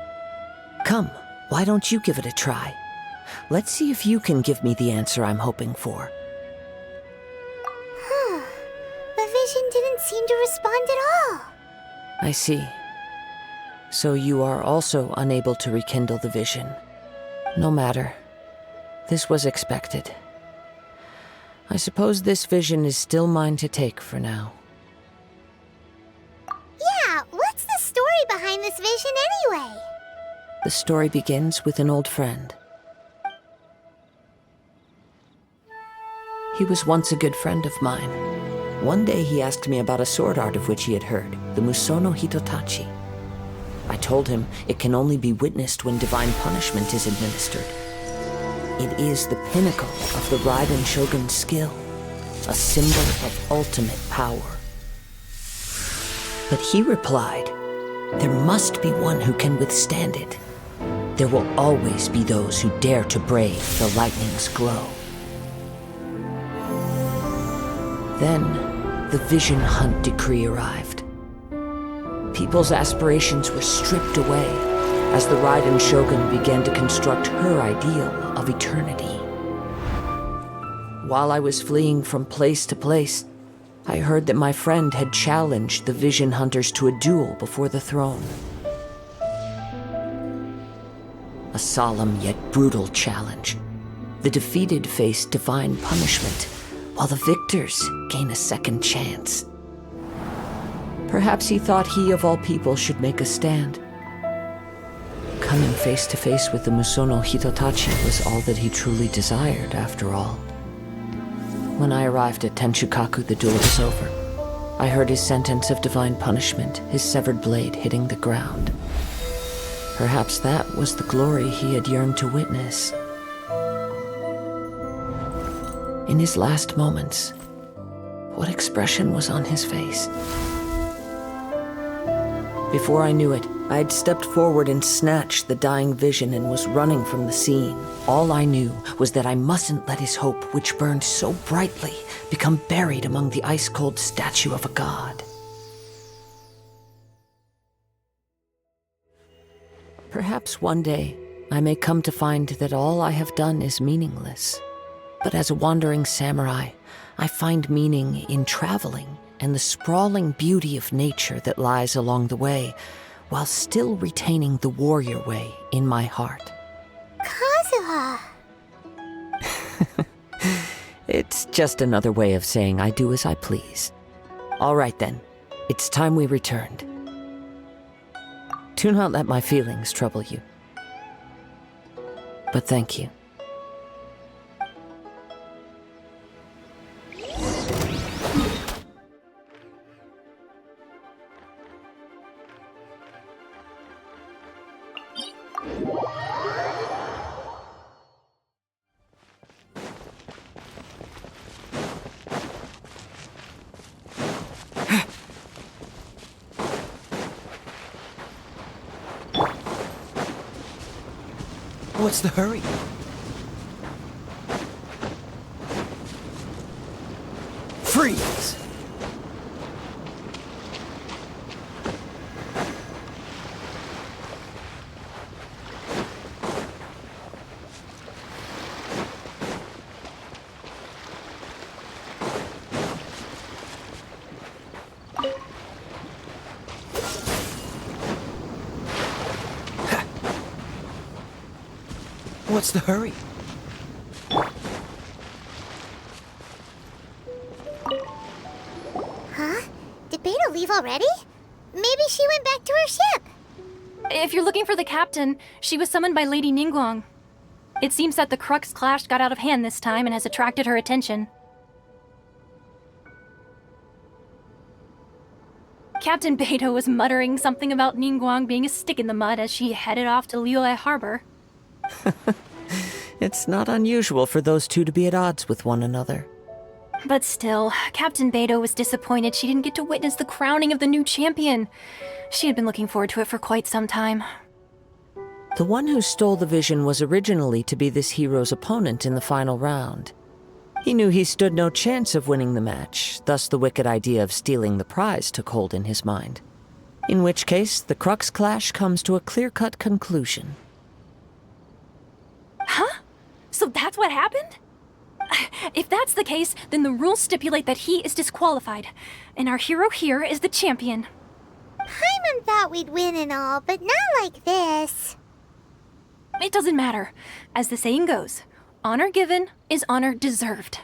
Come, why don't you give it a try? Let's see if you can give me the answer I'm hoping for. The vision didn't seem to respond at all. I see. So you are also unable to rekindle the vision. No matter. This was expected. I suppose this vision is still mine to take for now. Yeah, what's the story behind this vision anyway? The story begins with an old friend. He was once a good friend of mine. One day he asked me about a sword art of which he had heard, the Musono Hitotachi. I told him it can only be witnessed when divine punishment is administered. It is the pinnacle of the Raiden Shogun's skill, a symbol of ultimate power. But he replied, there must be one who can withstand it. There will always be those who dare to brave the lightning's glow. Then, the Vision Hunt decree arrived. People's aspirations were stripped away as the Raiden Shogun began to construct her ideal of eternity. While I was fleeing from place to place, I heard that my friend had challenged the Vision Hunters to a duel before the throne. A solemn yet brutal challenge. The defeated face divine punishment, while the victors gain a second chance. Perhaps he thought he of all people should make a stand. Coming face to face with the Musono Hitotachi was all that he truly desired, after all. When I arrived at Tenchukaku, the duel was over. I heard his sentence of divine punishment, his severed blade hitting the ground. Perhaps that was the glory he had yearned to witness. In his last moments, what expression was on his face? Before I knew it, I had stepped forward and snatched the dying vision and was running from the scene. All I knew was that I mustn't let his hope, which burned so brightly, become buried among the ice-cold statue of a god. Perhaps one day I may come to find that all I have done is meaningless. But as a wandering samurai, I find meaning in traveling and the sprawling beauty of nature that lies along the way, while still retaining the warrior way in my heart. Kazuha! It's just another way of saying I do as I please. All right then, it's time we returned. Do not let my feelings trouble you. But thank you. What's the hurry? Freeze! What's the hurry? Huh? Did Beidou leave already? Maybe she went back to her ship. If you're looking for the captain, she was summoned by Lady Ningguang. It seems that the Crux clash got out of hand this time and has attracted her attention. Captain Beidou was muttering something about Ningguang being a stick in the mud as she headed off to Liyue Harbor. It's not unusual for those two to be at odds with one another. But still, Captain Beidou was disappointed she didn't get to witness the crowning of the new champion. She had been looking forward to it for quite some time. The one who stole the vision was originally to be this hero's opponent in the final round. He knew he stood no chance of winning the match, thus the wicked idea of stealing the prize took hold in his mind. In which case, the Crux clash comes to a clear-cut conclusion. Huh? So that's what happened? If that's the case, then the rules stipulate that he is disqualified, and our hero here is the champion. Paimon thought we'd win and all, but not like this. It doesn't matter. As the saying goes, honor given is honor deserved.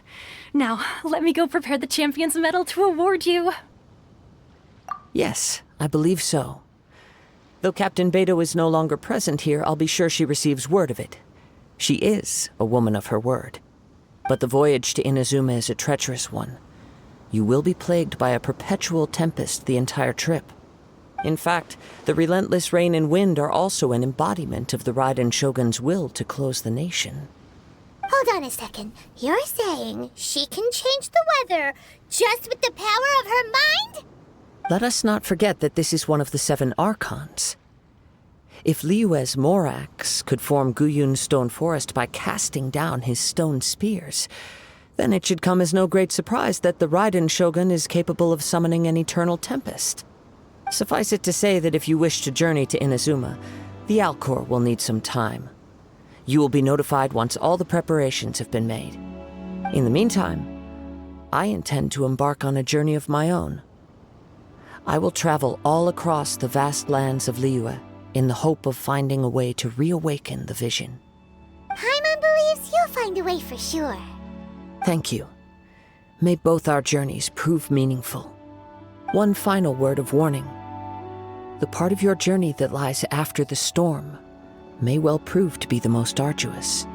Now, let me go prepare the champion's medal to award you. Yes, I believe so. Though Captain Beidou is no longer present here, I'll be sure she receives word of it. She is a woman of her word. But the voyage to Inazuma is a treacherous one. You will be plagued by a perpetual tempest the entire trip. In fact, the relentless rain and wind are also an embodiment of the Raiden Shogun's will to close the nation. Hold on a second. You're saying she can change the weather just with the power of her mind? Let us not forget that this is one of the 7 Archons. If Liyue's Morax could form Guyun Stone Forest by casting down his stone spears, then it should come as no great surprise that the Raiden Shogun is capable of summoning an eternal tempest. Suffice it to say that if you wish to journey to Inazuma, the Alcor will need some time. You will be notified once all the preparations have been made. In the meantime, I intend to embark on a journey of my own. I will travel all across the vast lands of Liyue in the hope of finding a way to reawaken the vision. Paimon believes you'll find a way for sure. Thank you. May both our journeys prove meaningful. One final word of warning. The part of your journey that lies after the storm may well prove to be the most arduous.